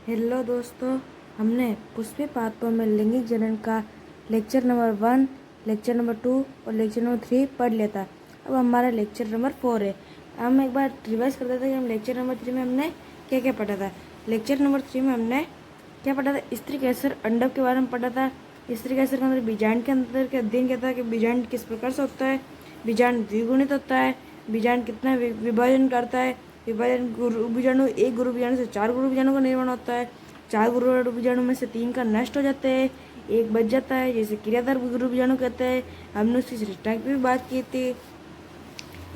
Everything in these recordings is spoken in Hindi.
हेलो दोस्तों, हमने पुष्पी पात्र में लैंगिक जनन का लेक्चर नंबर 1, लेक्चर नंबर 2 और लेक्चर नंबर 3 पढ़ लिया था। अब हमारा लेक्चर नंबर 4 है। हम एक बार रिवाइज करते थे कि हम लेक्चर नंबर 3 में हमने क्या क्या पढ़ा था। लेक्चर नंबर 3 में हमने क्या पढ़ा था? स्त्री कैसर अंडक के बारे में पढ़ा था। स्त्री कैसर के अंदर बीजांड के अंदर के अध्ययन किया था कि बीजांड किस प्रकार से होता है, बीजांड द्विगुणित होता है, बीजांड कितना विभाजन करता है, विभाजन गुरु बीजाणु, एक गुरु बीजाणु से 4 गुरु बीजाणु का निर्माण होता है, 4 गुरु बीजाणु में से 3 का नष्ट हो जाते हैं, एक बच जाता है जिसे क्रियाधार गुरु बीजाणु कहते हैं। हमने उसकी संरचना की भी बात की थी।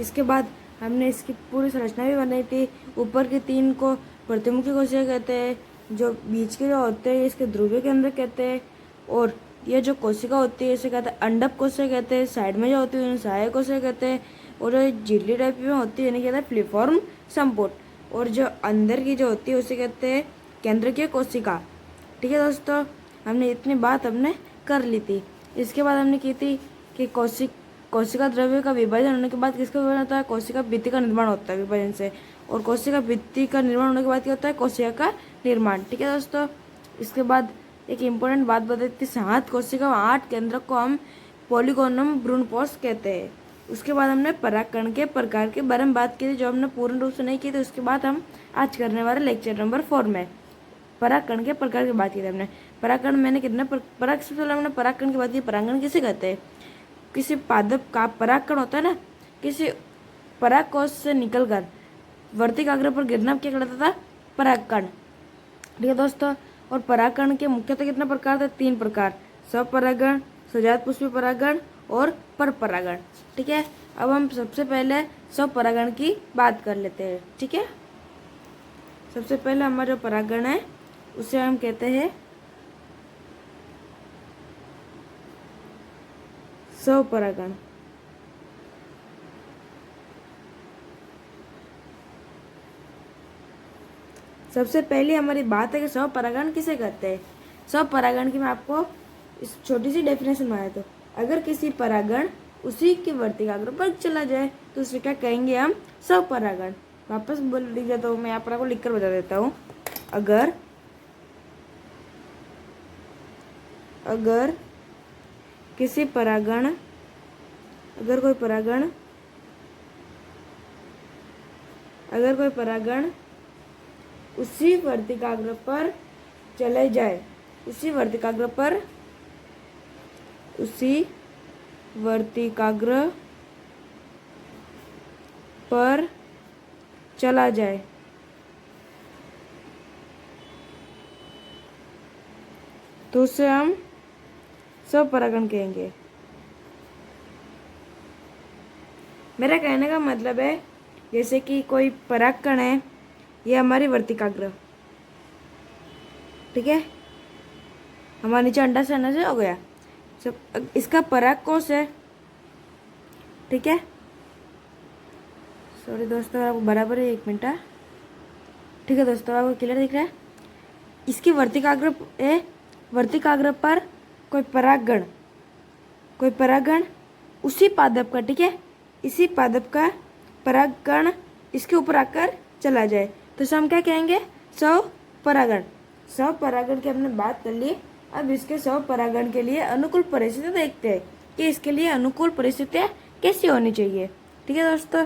इसके बाद हमने इसकी पूरी संरचना भी बनाई थी। ऊपर के 3 को प्रतिमुखी कोशिका कहते हैं, जो बीच के जो होते हैं इसके ध्रुवीय केंद्र कहते हैं, और ये जो कोशिका होती है इसे कहते हैं अंडक कोशिका कहते हैं। साइड में जो होती है उन्हें सहायक कोशिका कहते हैं, और जो झिल्ली टाइप में होती है इन्हें कहते हैं फ्लिफॉर्म संपुट, और जो अंदर की जो होती है उसे कहते हैं केंद्रकीय कोशिका। ठीक है दोस्तों, हमने इतनी बात हमने कर ली थी। इसके बाद हमने की थी कि कोशिका द्रव्य का विभाजन होने के बाद किसका विभाजन होता है? कोशिका भित्ति का निर्माण होता है विभाजन से, और कोशिका भित्ति का निर्माण होने के बाद क्या होता है? कोशिका का निर्माण। ठीक है दोस्तों, इसके बाद एक इम्पोर्टेंट बात बताई थी, 7 कोशिका 8 केंद्रक को हम पॉलीगोनम भ्रूणपोष कहते हैं। उसके बाद हमने परागकण के प्रकार के बारे में बात की थी, जो हमने पूर्ण रूप से नहीं की थी। उसके बाद हम आज करने वाले लेक्चर नंबर 4 में परागकण के प्रकार की बात की थी। हमने परागकण मैंने कितने पराग सबसे पहले हमने परागकण की बात की। परागकण किसे कहते हैं? किसी पादप का परागकण होता है ना, किसी परागकोश से निकलकर वर्तिकाग्र पर गिरना क्या कहलाता था? परागकण। ठीक है दोस्तों, और परागकण के मुख्यतः कितने प्रकार थे? 3 प्रकार, स्वपरागण, सजात पुष्पी परागण और परपरागण। ठीक है, अब हम सबसे पहले स्वपरागण की बात कर लेते हैं। ठीक है, सबसे पहले हमारा जो परागण है उसे हम कहते हैं स्वपरागण। सबसे पहले हमारी बात है कि स्वपरागण किसे कहते हैं। स्वपरागण की मैं आपको इस छोटी सी डेफिनेशन बता देता हूँ। अगर किसी परागण उसी के वर्तिकाग्र पर चला जाए तो उसे क्या कहेंगे? हम स्वपरागण। वापस बोल लिख देता हूँ, मैं आपको लिख कर बता देता हूँ। अगर किसी परागण अगर कोई परागण उसी वर्तिकाग्र पर चले जाए, उसी वर्तिकाग्र पर चला जाए तो उसे हम स्वपरागण कहेंगे। मेरा कहने का मतलब है, जैसे कि कोई परागकण है, ये हमारी वर्तिकाग्र, ठीक है, हमारे नीचे अंडा से हो गया सब, इसका परागकोश है। ठीक है, सॉरी दोस्तों, आपको बराबर है, 1 मिनट। ठीक है दोस्तों, आपको क्लियर दिख रहा है? इसकी वर्तिकाग्र पर कोई परागण उसी पादप का, ठीक है, इसी पादप का परागकण इसके ऊपर आकर चला जाए तो हम क्या कहेंगे? स्वपरागण। स्वपरागण की हमने बात कर ली। अब इसके स्वपरागण के लिए अनुकूल परिस्थितियाँ देखते हैं कि इसके लिए अनुकूल परिस्थितियाँ कैसी होनी चाहिए। ठीक है दोस्तों,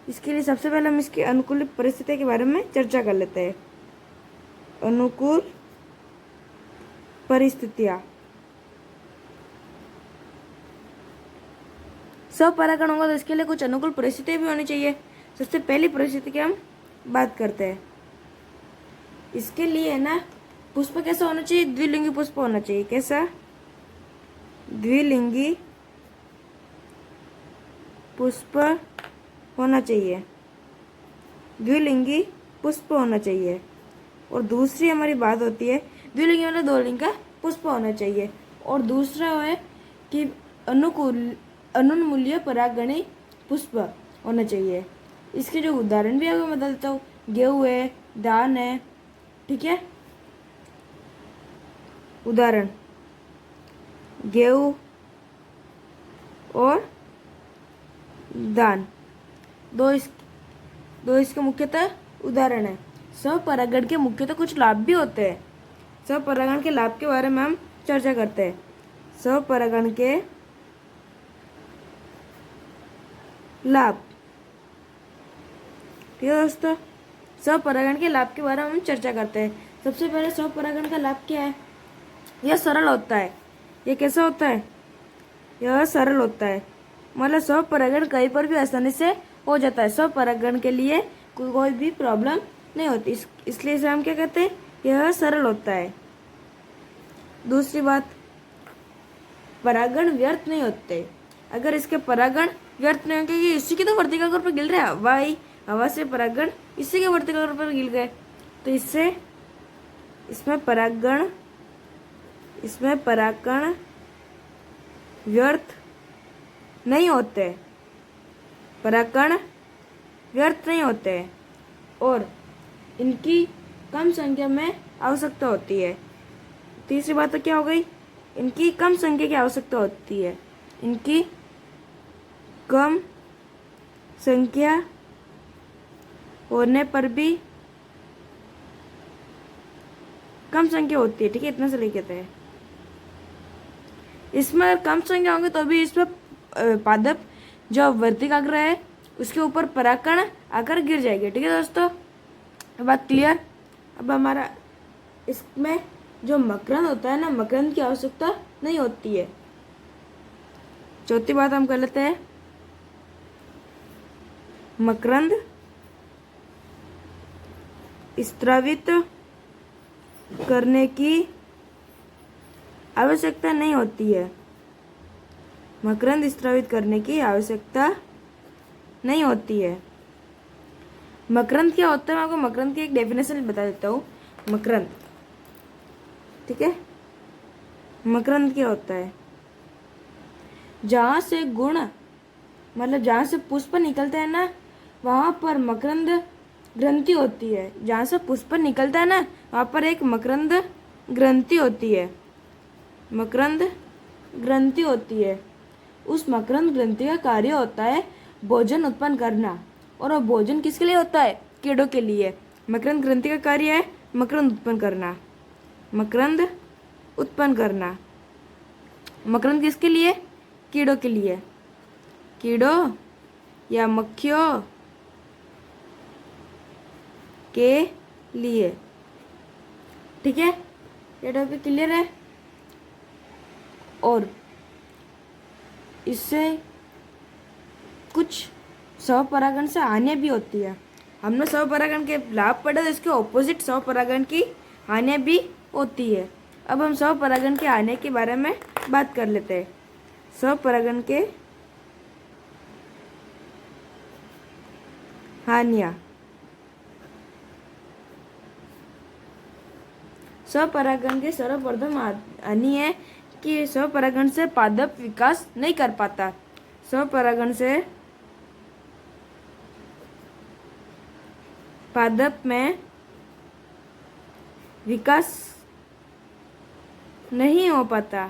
इसके लिए सबसे पहले हम इसकी अनुकूल परिस्थितियों के बारे में चर्चा कर लेते हैं। अनुकूल परिस्थितियाँ, स्वपरागण होगा तो इसके लिए कुछ अनुकूल परिस्थितियाँ भी होनी चाहिए। सबसे पहली परिस्थिति की हम बात करते हैं। इसके लिए ना पुष्प कैसा होना चाहिए? द्विलिंगी पुष्प होना चाहिए। कैसा? द्विलिंगी पुष्प होना चाहिए, द्विलिंगी पुष्प होना चाहिए। और दूसरी हमारी बात होती है, द्विलिंगी मतलब 2 लिंग का पुष्प होना चाहिए। और दूसरा है कि अनुन्मूल्य परागणी पुष्प होना चाहिए। इसके जो उदाहरण भी आपको बता देता हूँ, गेहूँ है, धान है। ठीक है, उदाहरण गेहूँ और धान, दो इसके मुख्यतः उदाहरण है। स्वपरागण के मुख्यतः कुछ लाभ भी होते हैं। स्वपरागण के लाभ के बारे में हम चर्चा करते हैं। स्वपरागण के लाभ, ठीक है दोस्तों, स्वपरागण के लाभ के बारे में हम चर्चा करते हैं। सबसे पहले स्वपरागण का लाभ क्या है? यह सरल होता है। यह कैसा होता है? यह सरल होता है, मतलब स्वपरागण कहीं पर भी आसानी से हो जाता है। स्वपरागण के लिए कोई भी प्रॉब्लम नहीं होती, इसलिए इसे हम क्या कहते हैं? यह सरल होता है। दूसरी बात, परागण व्यर्थ नहीं होते। अगर इसके परागण व्यर्थ नहीं होंगे, ये इसी की तो वर्तिका कोर पर गिर रहा है, हवा ही, हवा से परागण इसी के वर्तिका कोर पर गिर गए, तो इससे इसमें परागण व्यर्थ नहीं होते, परागण व्यर्थ नहीं होते और इनकी कम संख्या में आवश्यकता होती है। तीसरी बात तो क्या हो गई? इनकी कम संख्या की आवश्यकता होती है। इनकी कम संख्या होने पर भी कम संख्या होती है, ठीक है, इतना से लिखते हैं। इसमें अगर कम संख्या होंगे तो भी इसमें पादप जो वर्तिकाग्र है उसके ऊपर परागकण आकर गिर जाएगी, ठीक है दोस्तों, बात क्लियर। अब हमारा इसमें जो मकरंद होता है ना, मकरंद की आवश्यकता नहीं होती है। चौथी बात हम कर लेते हैं, मकरंद स्रावित करने की आवश्यकता नहीं होती है। मकरंद स्रावित करने की आवश्यकता नहीं होती है। मकरंद क्या होता है? मैं आपको मकरंद की एक डेफिनेशन बता देता हूँ। मकरंद, ठीक है, मकरंद क्या होता है? जहाँ से गुण, मतलब जहाँ से पुष्प निकलते हैं ना, वहाँ पर मकरंद ग्रंथि होती है। जहाँ से पुष्प निकलता है ना, वहाँ पर एक मकरंद ग्रंथि होती है, मकरंद ग्रंथि होती है। उस मकरंद ग्रंथि का कार्य होता है भोजन उत्पन्न करना, और वो भोजन किसके लिए होता है? कीड़ों के लिए। मकरंद ग्रंथि का कार्य है मकरंद उत्पन्न करना, मकरंद उत्पन्न करना। मकरंद किसके लिए? कीड़ों के लिए, कीड़ों या मक्खियों के लिए, ठीक है, ये टॉपिक क्लियर है। और इससे कुछ स्वपरागण से हानियाँ भी होती है। हमने स्वपरागण के लाभ पढ़े, तो इसके ऑपोजिट स्वपरागण की हानियाँ भी होती है। अब हम स्वपरागण के हानि के बारे में बात कर लेते हैं। स्वपरागण के हानियाँ, स्वपरागण के सर्वप्रथम हानि है कि स्वपरागण से पादप विकास नहीं कर पाता। स्वपरागण से पादप में विकास नहीं हो पाता।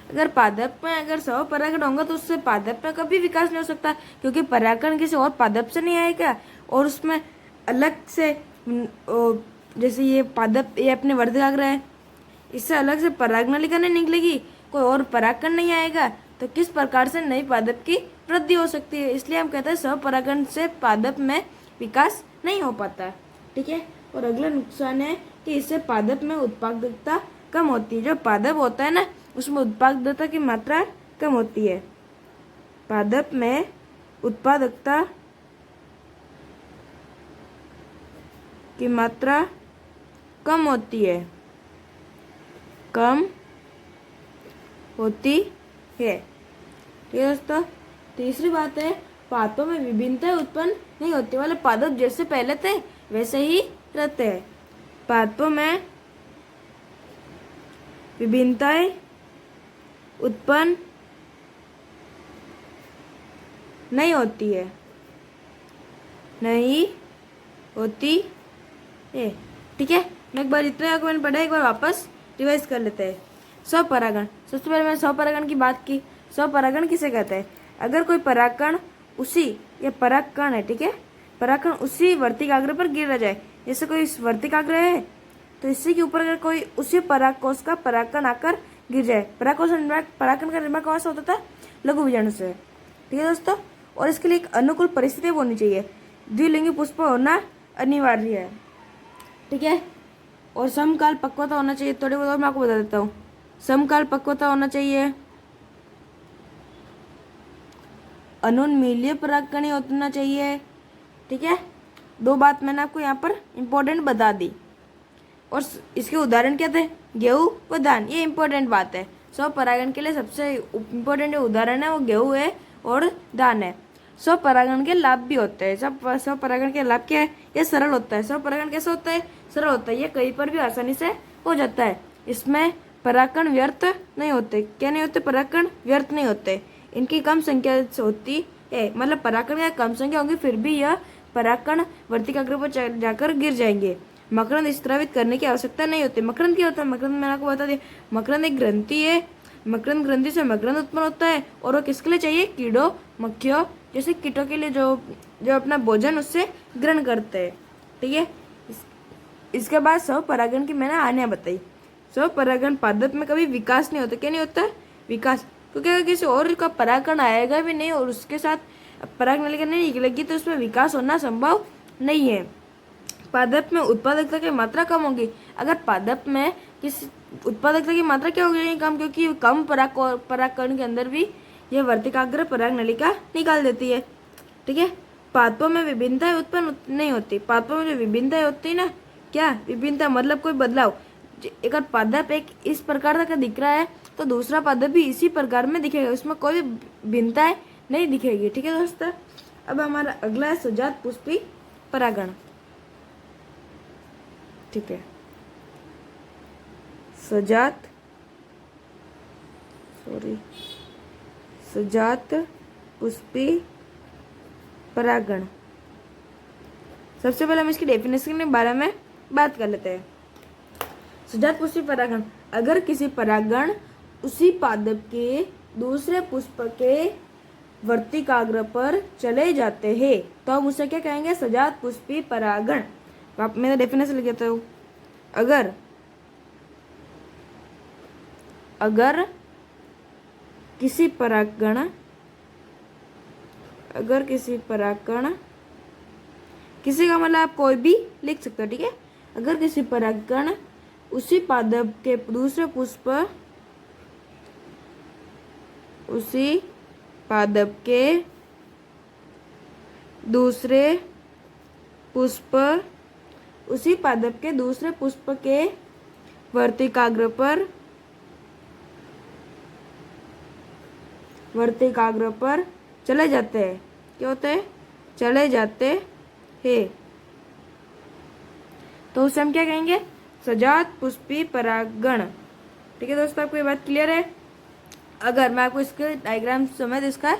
अगर पादप में अगर स्वपरागण होगा तो उससे पादप में कभी विकास नहीं हो सकता, क्योंकि परागण किसी और पादप से नहीं आएगा, और उसमें अलग से जैसे ये पादप, ये अपने वर्तिकाग्र है, इससे अलग से परागनलिका नहीं निकलेगी, कोई और परागकण नहीं आएगा, तो किस प्रकार से नई पादप की वृद्धि हो सकती है? इसलिए हम कहते हैं स्वपरागण से पादप में विकास नहीं हो पाता, ठीक है। और अगला नुकसान है कि इससे पादप में उत्पादकता कम होती है। जो पादप होता है ना, उसमें उत्पादकता की मात्रा कम होती है। पादप में उत्पादकता की मात्रा कम होती है, कम होती है, ठीक है दोस्तों। तीसरी बात है, पादपों में विभिन्नताएं उत्पन्न नहीं होती, मतलब पादप जैसे पहले थे वैसे ही रहते हैं। पादपों में विभिन्नताएं उत्पन्न नहीं होती है, नहीं होती है, ठीक है। मैं एक बार इतना मैंने पढ़ा, एक बार वापस रिवाइज कर लेते हैं। स्वपरागण, सबसे पहले मैंने स्वपरागण की बात की। स्वपरागण किसे कहते हैं? अगर कोई परागकण उसी, ये परागकण है, ठीक है, परागकण उसी वर्तिकाग्र पर गिर जाए, जैसे कोई वर्तिकाग्र है तो इसी के ऊपर अगर कोई उसी परागकोश का परागकण आकर गिर जाए, परागकोश परागकण का निर्माण कहाँ से होता था? लघु बीजाणु से, ठीक है दोस्तों। और इसके लिए एक अनुकूल परिस्थिति होनी चाहिए, द्विलिंगी पुष्प होना अनिवार्य है, ठीक है। और समकाल पक्वता होना चाहिए, थोड़ी बहुत और मैं आपको बता देता हूँ। समकाल पक्वता होना चाहिए, अनुन्मीलिय परागकण होना चाहिए, ठीक है। 2 बात मैंने आपको यहाँ पर इम्पोर्टेंट बता दी। और इसके उदाहरण क्या थे? गेहूं व धान, ये इम्पोर्टेंट बात है। स्वपरागण के लिए सबसे इम्पोर्टेंट उदाहरण है वो गेहूं है और धान है। स्वपरागण के लाभ भी होते हैं। स्वपरागण के लाभ क्या है? ये सरल होता है। स्वपरागण कैसे होता है? सरल होता है। ये कहीं पर भी आसानी से हो जाता है। इसमें परागकण व्यर्थ नहीं होते। क्या नहीं होते? परागकण व्यर्थ नहीं होते। इनकी कम संख्या होती है, मतलब परागकण की कम संख्या होगी फिर भी यह परागकण वर्तिकाग्र पर जाकर गिर जाएंगे। मकरंद स्त्रावित करने की आवश्यकता नहीं होती। मकरंद क्या होता है? मकरंद मैंने आपको बता दिया, मकरंद एक ग्रंथि है। मकरंद ग्रंथि से मकरंद उत्पन्न होता है और वो किसके लिए चाहिए? कीड़ों, मक्खियों जैसे कीटों के लिए जो अपना भोजन उससे ग्रहण करते हैं, ठीक है। इसके बाद स्वपरागण की मैंने हानियां बताई। स्वपरागण पादप में कभी विकास नहीं होता। क्या नहीं होता? विकास। क्योंकि अगर किसी और का परागकण आएगा भी नहीं और उसके साथ पराग नलिका नहीं निकलेगी तो उसमें विकास होना संभव नहीं है। पादप में उत्पादकता की मात्रा कम होगी। अगर पादप में किसी उत्पादकता की मात्रा क्या हो जाएगी? कम, क्योंकि कम परागकण के अंदर भी यह वर्तिकाग्र पराग नलिका निकाल देती है, ठीक है। पादपों में विभिन्नताएं उत्पन्न नहीं होती। पादपों में जो विभिन्नताएं होती है ना, क्या विभिन्नता? मतलब कोई बदलाव। अगर पादप एक इस प्रकार का दिख रहा है तो दूसरा पादप भी इसी प्रकार में दिखेगा, उसमें कोई भिन्नताएं नहीं दिखेगी, ठीक है दोस्तों। अब हमारा अगला है सजात पुष्पी परागण, ठीक है। सजात पुष्पी परागण। सबसे पहले हम इसकी डेफिनेशन के बारे में बात कर लेते हैं। सजात पुष्पी परागण, अगर किसी परागण उसी पादप के दूसरे पुष्प के वर्तिकाग्र पर चले जाते हैं तो हम उसे क्या कहेंगे? सजात पुष्पी परागण। मैंने डेफिनेशन लिख देता हूँ। अगर किसी परागण किसी का मतलब आप कोई भी लिख सकते हो, ठीक है। अगर किसी परागण उसी पादप के दूसरे पुष्प उसी पादप के दूसरे पुष्प के वर्तिकाग्र पर चले जाते हैं। क्या होते हैं? चले जाते हैं तो उसे हम क्या कहेंगे? सजात पुष्पी परागण, ठीक है दोस्तों। आपको ये बात क्लियर है? अगर मैं आपको इसके डायग्राम समेत इसका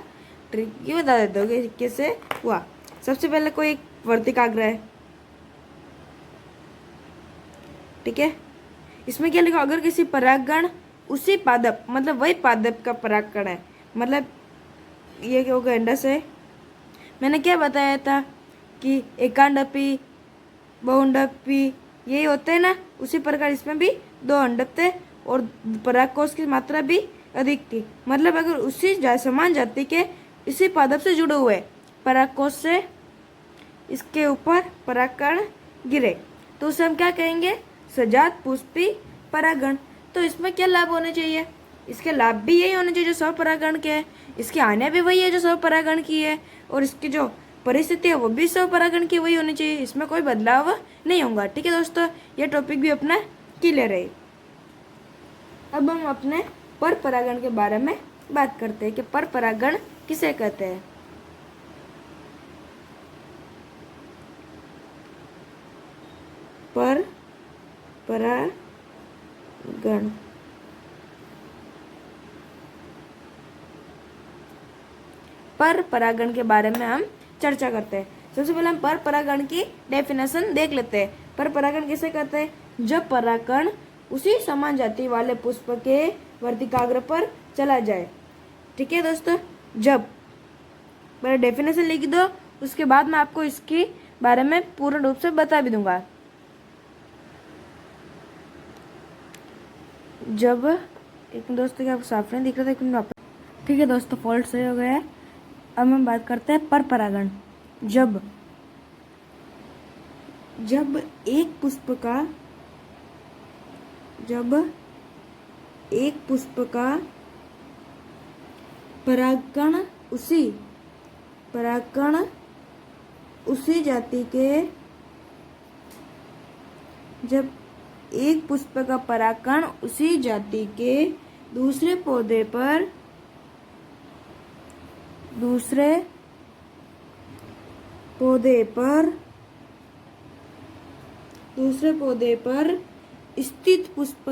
ट्रिक ये बता देता हूँ कि कैसे हुआ। सबसे पहले कोई एक वर्तिकाग्र है, ठीक है। इसमें क्या लिखा? अगर किसी परागकण उसी पादप, मतलब वही पादप का परागकण है, मतलब ये क्या होगा? अंडा से मैंने क्या बताया था कि एकांडपी, बहुंडपी यही होते हैं ना, उसी प्रकार इसमें भी 2 अंडप थे और परागकोश की मात्रा भी अधिक थी। मतलब अगर उसी समान जाति के इसी पादप से जुड़े हुए परागकोश से इसके ऊपर परागकण गिरे तो उसे हम क्या कहेंगे? सजात पुष्पी परागण। तो इसमें क्या लाभ होने चाहिए? इसके लाभ भी यही होने चाहिए जो स्वपरागण के है, इसकी हानियां भी वही है जो स्वपरागण की है, और इसकी जो परिस्थिति है वो भी स्वपरागण की वही होनी चाहिए। इसमें कोई बदलाव नहीं होगा, ठीक है दोस्तों। ये टॉपिक भी अपना क्लियर है। अब हम अपने पर परागण के बारे में बात करते हैं कि पर परागण किसे कहते हैं। पर परागण पर परागण के बारे में हम चर्चा करते हैं। सबसे पहले हम पर परागण की डेफिनेशन देख लेते हैं। पर परागण किसे कहते हैं? जब परागण उसी समान जाति वाले पुष्प के वर्तिकाग्र पर चला जाए, ठीक है दोस्तों। जब पहले डेफिनेशन लिख दो, उसके बाद मैं आपको इसके बारे में पूर्ण रूप से बता भी दूंगा। जब एक दोस्तों के आपको साफ नहीं दिख रहा था, ठीक है दोस्तों, फॉल्ट सही हो गया है। अब हम बात करते हैं पर परागण। जब एक पुष्प का परागकण उसी जाति के जब एक पुष्प का परागकण उसी जाति के दूसरे पौधे पर स्थित पुष्प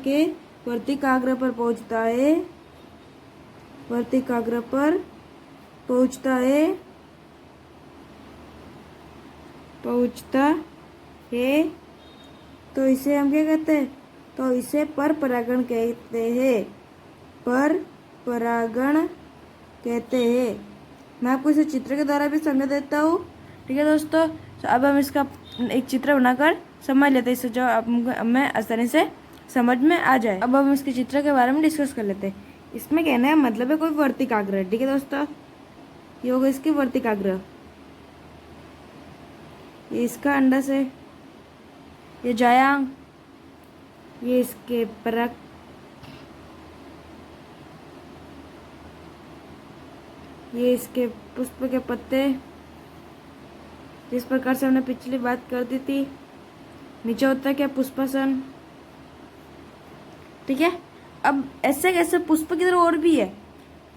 के वर्तिकाग्र पर पहुंचता है तो इसे हम क्या कहते हैं? तो इसे पर परागण कहते हैं। मैं आपको इसे चित्र के द्वारा भी समझा देता हूँ। ठीक है दोस्तों, तो अब हम इसका एक चित्र बनाकर समझ लेते हैं, इससे जो हमें आसानी से समझ में आ जाए। अब हम इसके चित्र के बारे में डिस्कस कर लेते हैं। इसमें कहना है मतलब है कोई वर्तिकाग्र। ठीक है दोस्तों, ये होगा इसकी वर्तिकाग्र, ये इसका अंडस है, ये जायांग, ये इसके परक, ये इसके पुष्प के पत्ते, जिस प्रकार से हमने पिछली बात कर दी थी। नीचे होता है क्या? पुष्पासन। ठीक है, अब ऐसे कैसे पुष्प की तरह और भी है,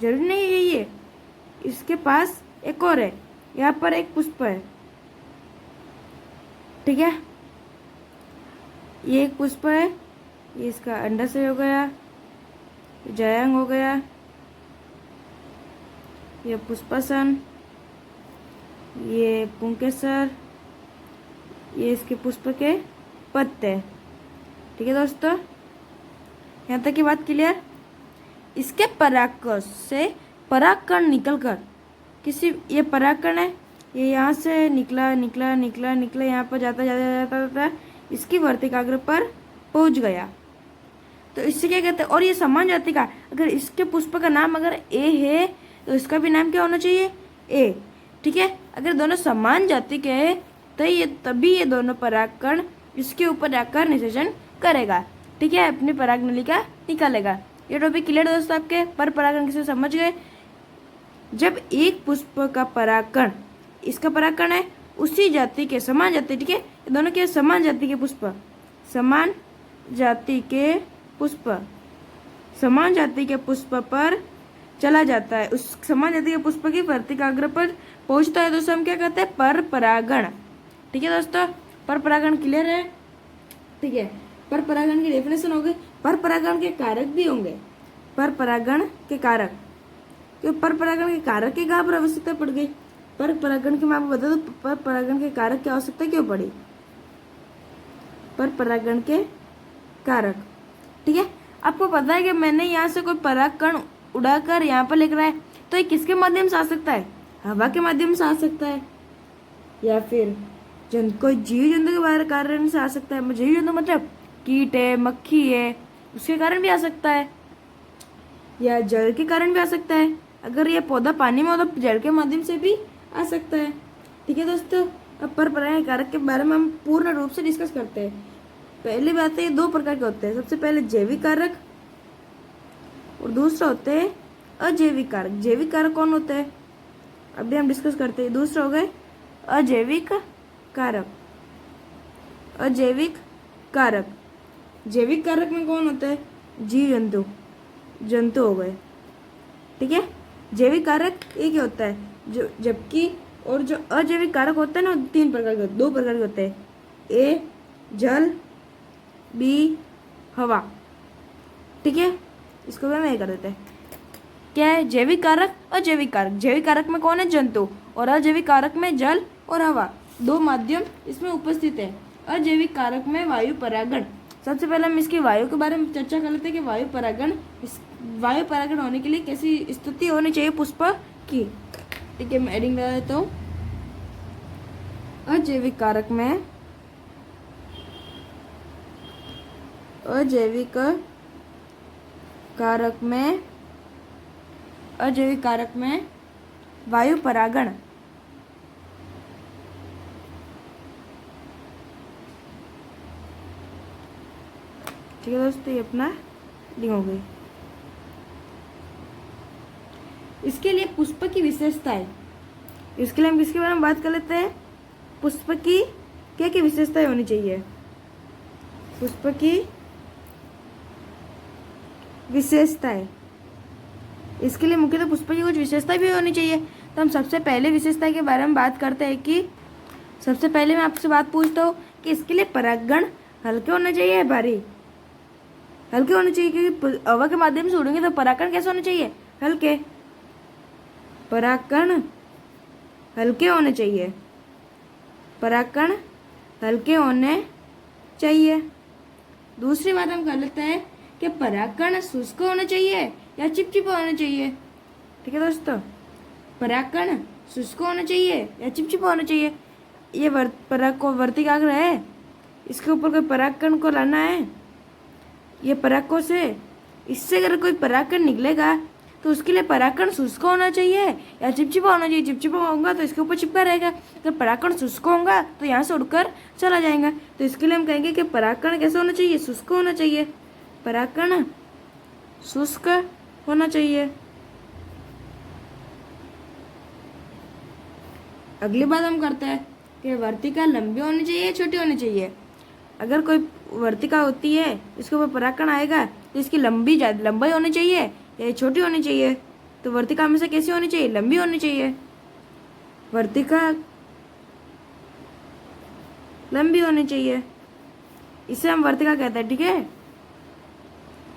जरूरी नहीं है ये, इसके पास एक और है, यहाँ पर एक पुष्प है। ठीक है, ये एक पुष्प है, ये इसका अंडाशय हो गया, जायांग हो गया, ये पुष्पासन, ये पुंकेसर, ये इसके पुष्प के पत्ते। ठीक है दोस्तों, यहाँ तक की बात क्लियर। इसके परागकोश से परागकण निकलकर ये परागकण है, ये यहाँ से निकला यहाँ पर जाता इसकी वर्तिकाग्र पर पहुँच गया। तो इससे क्या कहते हैं? और ये समान जाति का, अगर इसके पुष्प का नाम अगर ए है तो इसका भी नाम क्या होना चाहिए? ए। ठीक है, अगर दोनों समान जाति के हैं तो तभी ये दोनों परागकण इसके ऊपर जाकर निषेचन करेगा। ठीक है, अपनी पराग नलिका निकालेगा। ये टॉपिक क्लियर है दोस्तों आपके? पर परागण किसे समझ गए? जब एक पुष्प का परागकण, इसका परागकण है उसी जाति के, समान जाति, ठीक है, ये दोनों के समान जाति के पुष्प पर चला जाता है, उस समान जाति के पुष्प की वर्तिकाग्र पर पहुंचता है, दोस्तों हम क्या कहते हैं? पर परागण। ठीक है दोस्तों, पर परागण क्लियर है? ठीक है, पर परागण की डेफिनेशन हो गई। पर परागण के कारक भी होंगे, पर परागण के कारक, क्यों पर परागण के कारक की कहाँ पर आवश्यकता पड़ गई? पर परागण की मैं आपको बता दूं, पर परागण के कारक की आवश्यकता क्यों पड़ी? पर परागण के कारक, ठीक है, आपको पता है कि मैंने यहाँ से कोई परागकण उड़ाकर यहाँ पर लिख रहा है, तो ये किसके माध्यम से आ सकता है? हवा के माध्यम से आ सकता है, या फिर कोई जीव जंतु के कारण से आ सकता है। जीव जंतु मतलब कीट है, मक्खी है, उसके कारण भी आ सकता है, या जल के कारण भी आ सकता है। अगर ये पौधा पानी में हो तो जल के माध्यम से भी आ सकता है। ठीक है दोस्तों, अब पर परागण कारक के बारे में हम पूर्ण रूप से डिस्कस करते हैं। पहली बात है, ये दो प्रकार के होते हैं। सबसे पहले जैविक कारक और दूसरा होते हैं अजैविक कारक। जैविक कारक कौन होते हैं अभी हम डिस्कस करते हैं। दूसरा हो गए अजैविक कारक। अजैविक कारक, जैविक कारक में कौन होता है? जीव जंतु हो गए। ठीक है, जैविक कारक एक ही होता है, जबकि और जो अजैविक कारक होता है ना, दो प्रकार के होते हैं। ए जल, बी हवा। ठीक है, इसको भी हम ये कर देते हैं। क्या है? जैविक कारक, अजैविक कारक। जैविक कारक में कौन है? जंतु, और अजैविक कारक में जल और हवा, दो माध्यम इसमें उपस्थित है। अजैविक कारक में वायु परागण, सबसे पहले हम इसकी वायु के बारे में चर्चा कर लेते हैं कि वायु परागण होने के लिए कैसी स्थिति होनी चाहिए पुष्प की। ठीक है, मैं एडिंग लगा देता हूँ। अजैविक कारक में वायु परागण ठीक है दोस्तों, ये अपना लिंक हो गई। इसके लिए पुष्प की विशेषताएं, इसके लिए हम किसके बारे में बात कर लेते हैं? पुष्प की क्या क्या विशेषताएं होनी चाहिए? पुष्प की विशेषताएं, इसके लिए मुख्यतः पुष्प की कुछ विशेषताएं भी होनी चाहिए। तो हम सबसे पहले विशेषता के बारे में बात करते हैं कि सबसे पहले मैं आपसे बात पूछता हूँ कि इसके लिए परागण हल्के होने चाहिए या भारी? हल्के होने चाहिए, क्योंकि हवा के माध्यम से उड़ेंगे तो परागण कैसे होने चाहिए? हल्के। परागण हल्के होने चाहिए, परागण हल्के होने चाहिए। दूसरी बात हम कर लेते हैं कि परागण शुष्क होना चाहिए या चिपचिपा होना चाहिए। ठीक है दोस्तों, परागण शुष्क होना चाहिए या चिपचिपा होना चाहिए। ये वर्तिकाग्र है, इसके ऊपर कोई परागकण को लाना है। ये परागकों से इससे अगर कोई परागकण निकलेगा तो उसके लिए परागकण शुष्क होना चाहिए या चिपचिपा होना चाहिए। चिपचिपा होगा तो इसके ऊपर चिपका रहेगा, अगर परागकण शुष्क होगा तो यहाँ से उड़कर चला जाएगा। तो इसके लिए हम कहेंगे कि परागकण कैसे होना चाहिए? शुष्क होना चाहिए। परागकण शुष्क होना चाहिए। अगली बात हम करते हैं कि वर्तिका लंबी होनी चाहिए, छोटी होनी चाहिए। अगर कोई वर्तिका होती है इसके ऊपर परागकण आएगा तो इसकी लंबाई होनी चाहिए या छोटी होनी चाहिए? तो वर्तिका हमेशा कैसी होनी चाहिए? लंबी होनी चाहिए। वर्तिका लंबी होनी चाहिए, इसे हम वर्तिका कहते हैं। ठीक है,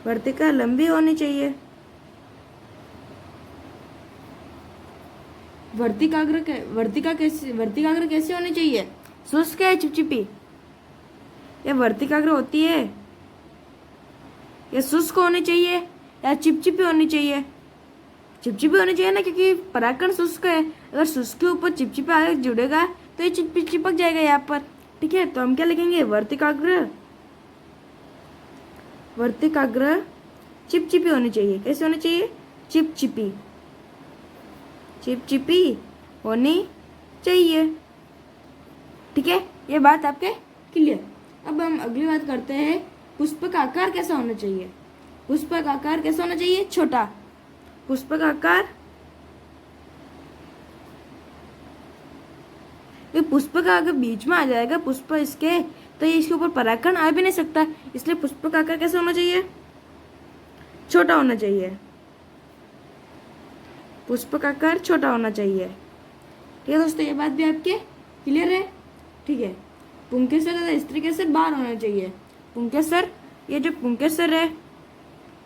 वर्तिका लंबी होनी चाहिए। वर्तिकाग्र कैसी होनी चाहिए? शुष्क या चिपचिपी? या वर्तिकाग्र होती है या शुष्क होनी चाहिए या चिपचिपी होनी चाहिए? चिपचिपी होनी चाहिए ना, क्योंकि परागकण शुष्क है। अगर शुष्क के ऊपर चिपचिपा आगे जुड़ेगा तो ये चिपक जाएगा यहाँ पर। ठीक है, तो हम क्या लिखेंगे? वर्तिकाग्र चिपचिपी होनी चाहिए। कैसे होनी चाहिए? चिपचिपी होनी चाहिए। ठीक है, ये बात आपके क्लियर। अब हम अगली बात करते हैं, पुष्प का आकार कैसा होना चाहिए? पुष्प का आकार कैसा होना चाहिए? छोटा। पुष्प का आकार, ये पुष्प का अगर बीच में आ जाएगा पुष्प इसके, तो ये इसके ऊपर परागकण आ भी नहीं सकता। इसलिए पुष्प का आकार कैसा होना चाहिए? छोटा होना चाहिए। पुष्प का आकार छोटा होना चाहिए। ठीक है दोस्तों, ये बात भी आपके क्लियर है? ठीक है, पुंकेसर तथा स्त्री केसर बाहर होना चाहिए। पुंकेसर, ये जो पुंकेसर है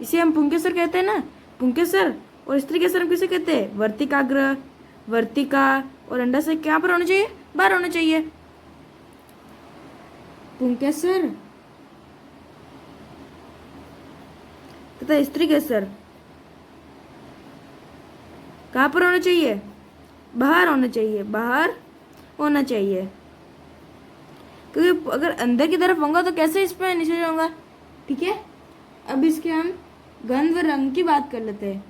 इसे हम पुंकेसर कहते हैं ना, पुंकेसर। और स्त्री केसर हम किसे कहते हैं? वर्तिकाग्र, वर्तिका और अंडाशय क्या पर होना चाहिए? बाहर होना चाहिए। पुंकेसर तथा स्त्री केसर कहाँ पर होना चाहिए? बाहर होना चाहिए, बाहर होना चाहिए। क्योंकि अगर अंदर की तरफ होगा तो कैसे इस पर नीचे जाऊंगा। ठीक है, अब इसके हम गंध व रंग की बात कर लेते हैं।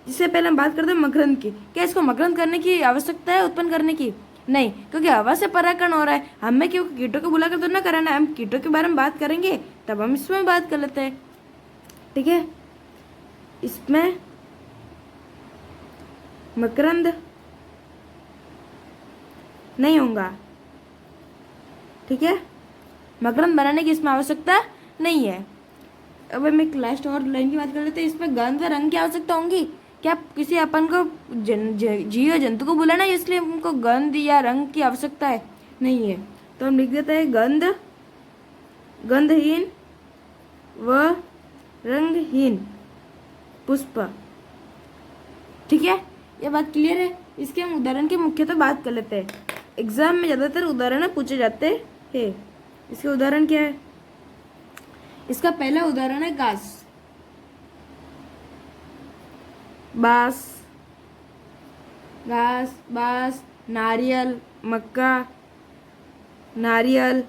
जिससे पहले हम बात करते हैं मकरंद की। क्या इसको मकरंद करने की आवश्यकता है, उत्पन्न करने की? नहीं, क्योंकि हवा से परागकण हो रहा है। हमें क्यों कीटों को बुलाकर तो ना कराना है। हम कीटों के बारे में बात करेंगे तब हम इसमें बात कर लेते हैं। ठीक है, इसमें मकरंद नहीं होगा। ठीक है, मकरंद बनाने की इसमें आवश्यकता नहीं है। अब हम एक लास्ट और लाइन की बात कर लेते हैं। इसमें गंध व रंग की आवश्यकता होंगी। क्या किसी अपन को जीव या जंतु को बुलाना है इसलिए उनको गंध या रंग की आवश्यकता है? नहीं है। तो हम लिख देते हैं गंधहीन व रंगहीन पुष्प। ठीक है, ये बात क्लियर है। इसके हम उदाहरण की मुख्यतः बात कर लेते हैं। एग्जाम में ज़्यादातर उदाहरण पूछे जाते हैं। इसके उदाहरण क्या है? इसका पहला उदाहरण है घास, बांस, घास, बांस, नारियल, मक्का, नारियल,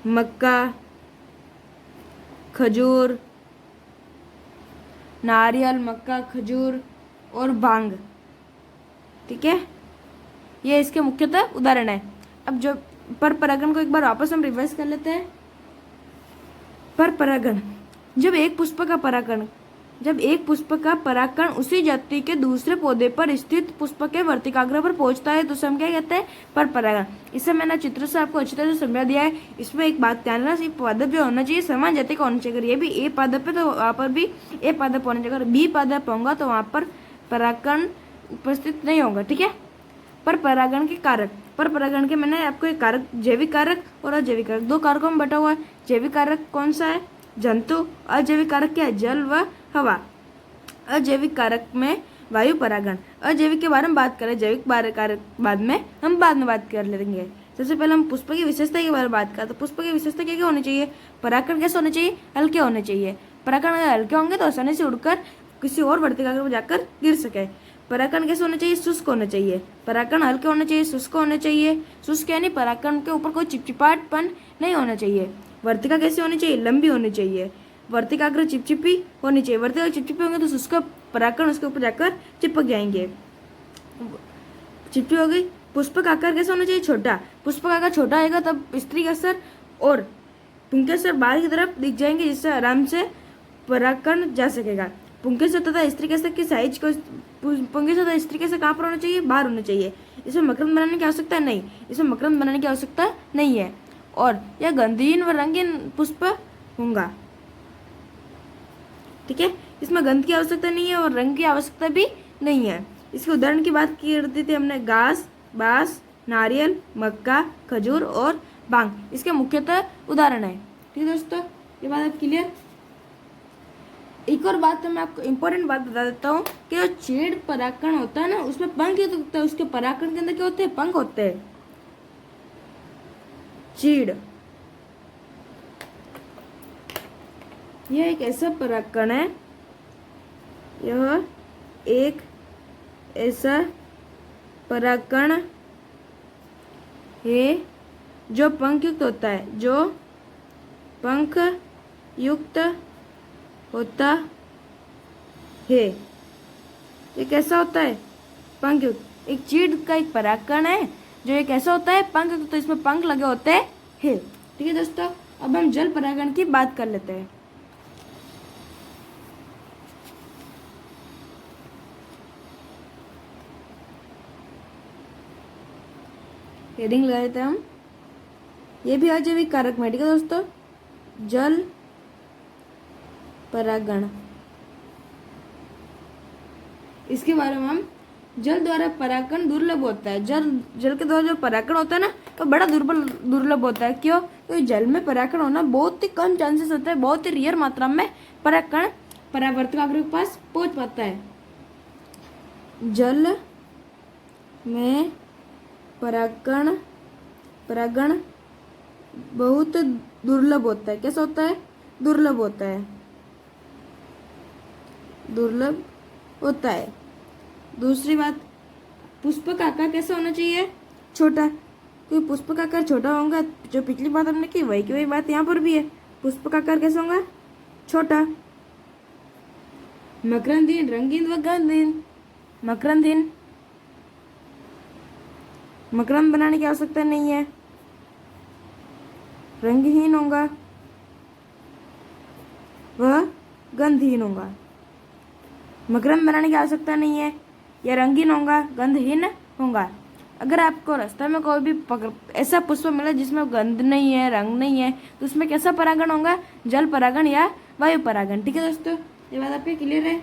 मक्का, खजूर, नारियल, मक्का, खजूर और भांग। ठीक है, ये इसके मुख्यतः उदाहरण है। अब जो पर परागण को एक बार वापस हम रिवाइज कर लेते हैं। पर परागण, जब एक पुष्प का परागण उसी जाति के दूसरे पौधे पर स्थित पुष्प के वर्तिकाग्र पर पहुंचता है तो उसे हम क्या कहते हैं? पर परागण। इसे मैंने चित्र से आपको अच्छी तरह से समझा दिया है। इसमें एक बात ध्यान रखना, पादप जो होना चाहिए समान जाति का होना चाहिए। अगर ये भी ए पादप है तो वहाँ पर भी ए पादप होना चाहिए। अगर बी पादप होगा तो वहाँ पर परागण उपस्थित नहीं होगा। ठीक है। पर परागण के कारक, पर परागण के मैंने आपको एक कारक, जैविक कारक और अजैविक कारक, दो कारकों में बटा हुआ है। जैविक कारक कौन सा है? जंतु। अजैविक कारक क्या है? जल व हवा। अजैविक कारक में वायु परागण। अजैविक के बारे में बात करें, जैविक कारक बाद में बात कर लेंगे। सबसे पहले हम पुष्प की विशेषता के बारे में बात करें तो पुष्प की विशेषता क्या क्या होनी चाहिए? परागण कैसे होने चाहिए? हल्के होने चाहिए। परागण अगर हल्के होंगे तो आसानी से उड़कर किसी और वर्तिकाग्र पर जाकर गिर सके। परागण कैसे होना चाहिए? शुष्क होना चाहिए। परागण हल्के होने चाहिए, शुष्क होने चाहिए। शुष्क यानी परागण के ऊपर कोई चिपचिपाहटपन नहीं होना चाहिए। वर्तिका कैसे होनी चाहिए? लंबी होनी चाहिए। वर्तिकाग्र चिपचिपी होनी चाहिए। वर्तिका चिपचिपी होंगे तो शुष्क परागण उसके ऊपर जाकर चिपक जाएंगे। चिपचिपी हो गई। पुष्प का आकार कैसे होना चाहिए? छोटा। पुष्प का आकार छोटा आएगा तब स्त्री का सर और पुंकेसर बाहर की तरफ दिख जाएंगे, जिससे आराम से परागण जा सकेगा। पुंकेसर तथा स्त्री केसर की साइज को, पुंकेसर तथा स्त्री केसर कहाँ पर होना चाहिए? बाहर होना चाहिए। इसमें मकरंद बनाने की आवश्यकता नहीं, इसमें मकरंद बनाने की आवश्यकता नहीं है। और यह गंधहीन व रंगीन पुष्प होगा। ठीक है, इसमें गंध की आवश्यकता नहीं है और रंग की आवश्यकता भी नहीं है। इसके उदाहरण की बात करती थी हमने, घास, बांस, नारियल, मक्का, खजूर और भांग इसके मुख्यतः उदाहरण है। ठीक है दोस्तों, ये बात आप क्लियर। एक और बात तो मैं आपको इम्पोर्टेंट बात बता देता हूँ कि जो चीड़ परागण होता है ना, उसमें पंख ही तो होता है। उसके परागण के अंदर क्या होते हैं? पंख होते हैं। चीड़ यह एक ऐसा परागण है, यह एक ऐसा परागण है जो पंख युक्त होता है, जो पंख युक्त होता है। ये कैसा होता है? पंख युक्त। एक चीड़ का एक परागण है जो एक ऐसा होता है पंख युक्त, तो इसमें पंख लगे होते हैं। ठीक है दोस्तों, अब हम जल परागण की बात कर लेते हैं। हेडिंग लगा देते हैं हम। ये भी अजैविक कारक में। ठीक है दोस्तों, जल परागण, इसके बारे में हम, जल द्वारा परागण दुर्लभ होता है। जल के द्वारा जो परागण होता है ना, तो बड़ा दुर्लभ होता है। क्यों? क्योंकि जल में परागण होना बहुत ही कम चांसेस होता है, बहुत ही रेयर मात्रा में परागण परावर्तकाग्र के पास पहुंच पाता है। जल में परागण बहुत दुर्लभ होता है। कैसा होता है? दुर्लभ होता है, दुर्लभ होता है। दूसरी बात, पुष्प का आकार कैसा होना चाहिए? छोटा। क्योंकि पुष्प का आकार छोटा होगा, जो पिछली बात हमने की वही की वही बात यहाँ पर भी है। पुष्प का आकार कैसा होगा? छोटा। मकरंदहीन, रंगीन व गंधहीन। मकरंदहीन, मकरंद बनाने की आवश्यकता नहीं है। रंगहीन होगा वह गंधहीन होगा। मकरंद बनाने की आवश्यकता नहीं है, यह रंगीन होगा, गंधहीन होगा। अगर आपको रास्ते में कोई भी ऐसा पुष्प मिले जिसमें गंध नहीं है, रंग नहीं है, तो उसमें कैसा परागण होगा? जल परागण या वायु परागण। ठीक है दोस्तों, ये बात आपके क्लियर है।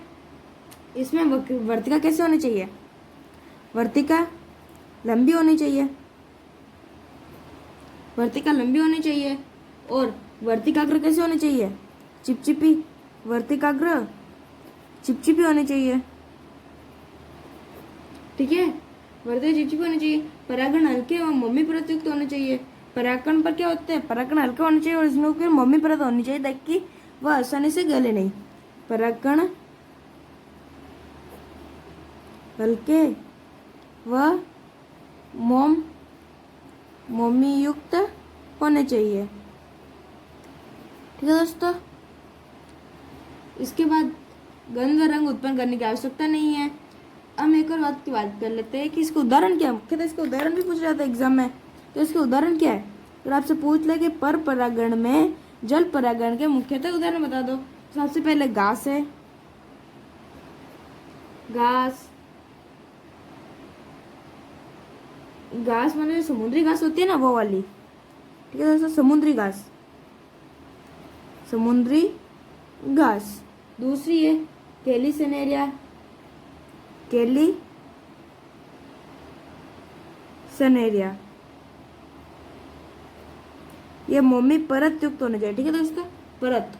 इसमें वर्तिका कैसे होनी चाहिए? वर्तिका लंबी होनी चाहिए। वर्तिका लंबी होनी चाहिए। और वर्तिकाग्र कैसे होनी चाहिए? चिपचिपी। वर्तिकाग्र चिपचिपी होनी चाहिए। ठीक है, वर्तिका चिपचिपी होनी चाहिए। परागण हल्के एवं मोमी प्रयुक्त होने चाहिए। परागकण पर क्या होते हैं, परागकण हल्का होना चाहिए और इसमें ऊपर मोमी परत होनी चाहिए ताकि वह आसानी से गले नहीं। परागकण हल्के व मोमी युक्त होने चाहिए। ठीक है दोस्तों, इसके बाद गंध व रंग उत्पन्न करने की आवश्यकता नहीं है। हम एक और बात की बात कर लेते हैं कि इसका उदाहरण क्या है। मुख्यतः इसका उदाहरण भी पूछ रहा था एग्जाम में, तो इसका उदाहरण क्या है। अगर आपसे पूछ ले कि पर परागण में जल परागण के मुख्यतः उदाहरण बता दो, तो सबसे पहले घास है, घास माने समुद्री घास होती है ना, वो वाली। ठीक है दोस्तों, समुद्री घास। दूसरी है केली सनेरिया, ये मोमी परत युक्त होने चाहिए। ठीक है दोस्तों, परत।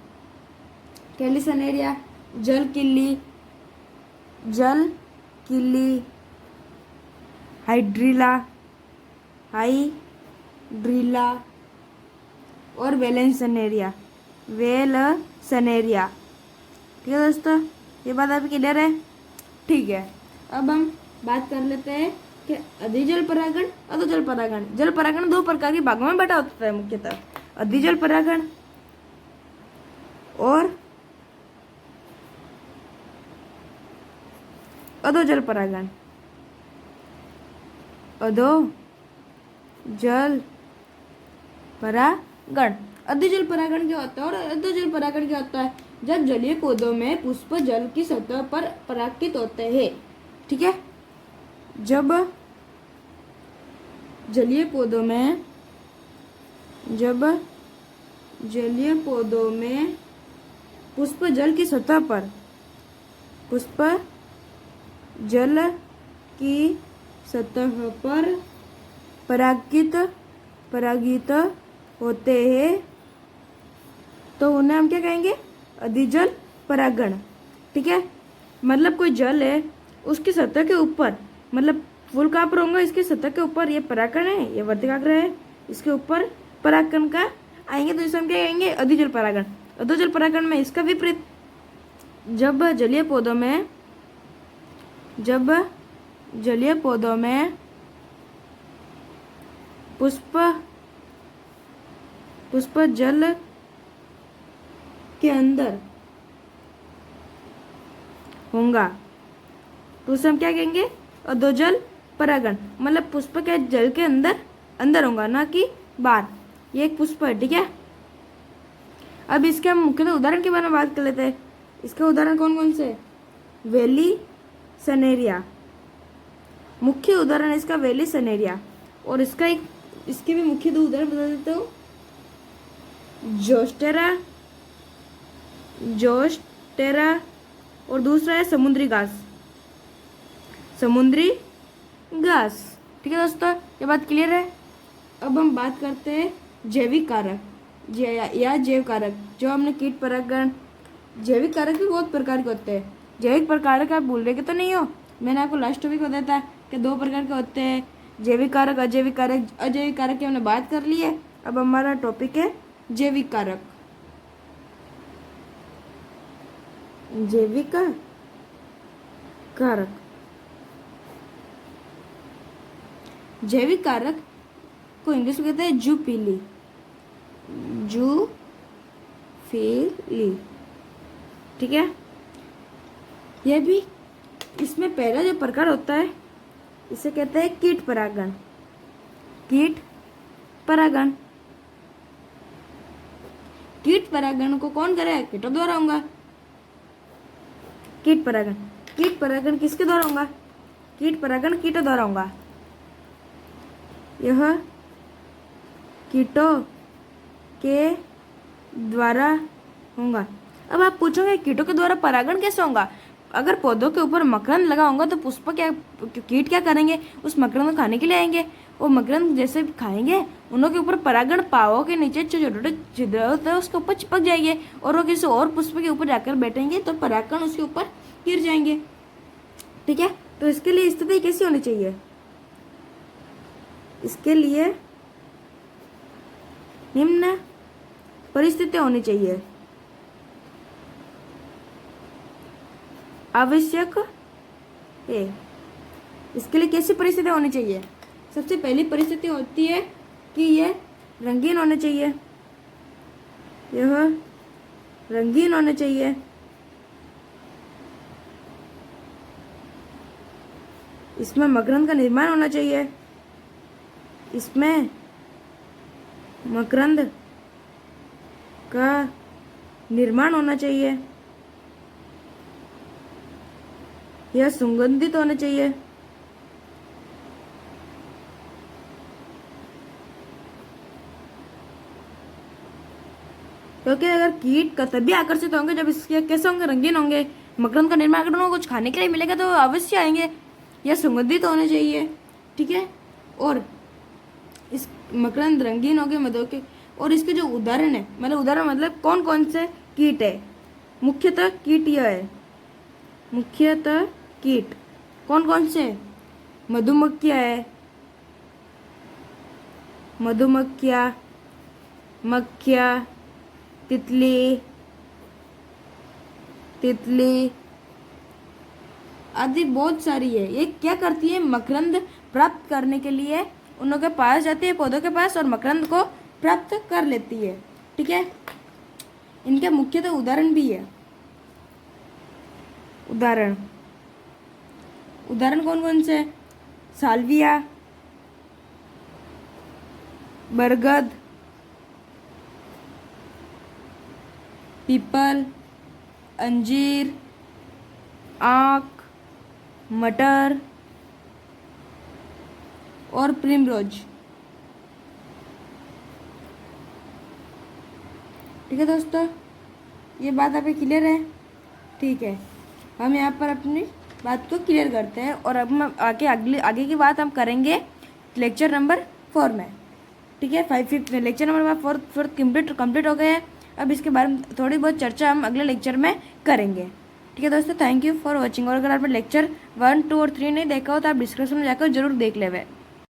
केली सनेरिया, जल किल्ली हाइड्रीला और वेलसनेरिया। ठीक है दोस्तों, ये बात आपकी क्लियर है। ठीक है, अब हम बात कर लेते हैं कि अधिजल परागण, अधोजल परागण। जल परागण दो प्रकार के भागों में बटा होता है, मुख्यतः अधिजल परागण और अधोजल परागण। अधोजल परागण, अधिजल परागण क्या होता है और अधोजल परागण क्या होता है। जब जलीय पौधों में पुष्प जल की सतह पर परागित होते हैं। ठीक है, जब जलीय पौधों में पुष्प जल की सतह पर परागित होते हैं, तो उन्हें हम क्या कहेंगे, अधिजल परागण। ठीक है, मतलब कोई जल है, उसकी सतह के ऊपर, मतलब फूल कहाँ पर होंगे, इसकी सतह के ऊपर ये परागकण है, ये वर्तिकाग्र है, इसके ऊपर परागकण का आएंगे, तो इसे हम क्या कहेंगे, अधिजल परागण। अधोजल परागण में इसका विपरीत, जब जलीय पौधों में पुष्प जल के अंदर होगा, तो उसे हम क्या कहेंगे, अधोजल परागण। मतलब पुष्प के जल के अंदर होगा, ना कि बाहर। ये एक पुष्प है। ठीक है, अब इसके हम मुख्यतः उदाहरण के बारे में बात कर लेते हैं। इसके उदाहरण कौन कौन से, वेली सनेरिया, मुख्य उदाहरण है इसका वेली सनेरिया। और इसके भी मुख्य दो उदाहरण बता देता हूँ, जोस्टेरा और दूसरा है समुद्री घास। ठीक है दोस्तों, ये बात क्लियर है। अब हम बात करते हैं जैविक कारक या जैव कारक। जो हमने कीट परागण, जैविक कारक भी बहुत प्रकार के होते हैं। जैविक कारक आप भूल रहे के तो नहीं हो, मैंने आपको लास्ट टॉपिक बताया था कि दो प्रकार के होते हैं, जैविक कारक, अजैविक कारक। अजैविक कारक की हमने बात कर ली है। अब हमारा टॉपिक है जैविक कारक। जैविक कारक को इंग्लिश में कहते हैं जूफिली। ठीक है, यह भी, इसमें पहला जो प्रकार होता है इसे कहते हैं कीट परागण। कीट परागण को कौन करेगा, कीटों द्वारा होगा। कीट परागण किसके द्वारा होगा, कीट परागण कीटों द्वारा होगा। यह कीटों के द्वारा होगा। अब आप पूछोगे कीटों के द्वारा परागण कैसे होगा। अगर पौधों के ऊपर मकरंद लगा होगा तो कीट क्या करेंगे, उस मकरंद को खाने के लिए आएंगे। वो मकरंद जैसे खाएंगे, उनके ऊपर परागण पावों के नीचे छोटे छोटे छिद्र होते हैं, उसके ऊपर चिपक जाएंगे और वो किसी और पुष्प के ऊपर जाकर बैठेंगे तो परागण उसके ऊपर गिर जाएंगे। ठीक है, तो इसके लिए स्थिति कैसी होनी चाहिए, इसके लिए निम्न परिस्थिति होनी चाहिए। आवश्यक है। इसके लिए कैसी परिस्थिति होनी चाहिए? सबसे पहली परिस्थिति होती है कि यह रंगीन होने चाहिए, यह रंगीन होने चाहिए। इसमें मकरंद का निर्माण होना चाहिए, इसमें मकरंद का निर्माण होना चाहिए। यह सुगंधित होना चाहिए। क्योंकि अगर कीट का तभी आकर्षित होंगे जब इसके कैसे होंगे, रंगीन होंगे। मकरंद का निर्माण अगर उनको कुछ खाने के लिए मिलेगा तो अवश्य आएंगे। यह सुगंधित होने चाहिए, ठीक है। और इस मकरंद रंगीन हो गए मधु के। और इसके जो उदाहरण है, उदाहरण मतलब कौन कौन से कीट है। मुख्यतः कीट यह है, मुख्यतः कीट कौन कौन से? मधुमक्खियाँ है, मधुमक्खियाँ, मक्खियाँ, तितली आदि बहुत सारी है। ये क्या करती है? मकरंद प्राप्त करने के लिए उनके पास जाती है, पौधों के पास, और मकरंद को प्राप्त कर लेती है, ठीक है। इनके मुख्यतः उदाहरण भी है। उदाहरण कौन कौन से? साल्विया, बरगद, पीपल, अंजीर, आक, मटर और प्रिमरोज, ठीक है दोस्तों। ये बात आप क्लियर है? ठीक है, हम यहाँ पर अपनी बात को क्लियर करते हैं और अब हम आगे की बात हम करेंगे लेक्चर नंबर 4 में, ठीक है। 5 लेक्चर नंबर 4 कंप्लीट हो गए हैं। अब इसके बारे में थोड़ी बहुत चर्चा हम अगले लेक्चर में करेंगे, ठीक है दोस्तों। Thank you for watching. और अगर आपने लेक्चर 1, 2 और 3 नहीं देखा हो तो आप डिस्क्रिप्शन में जाकर जरूर देख लेवे।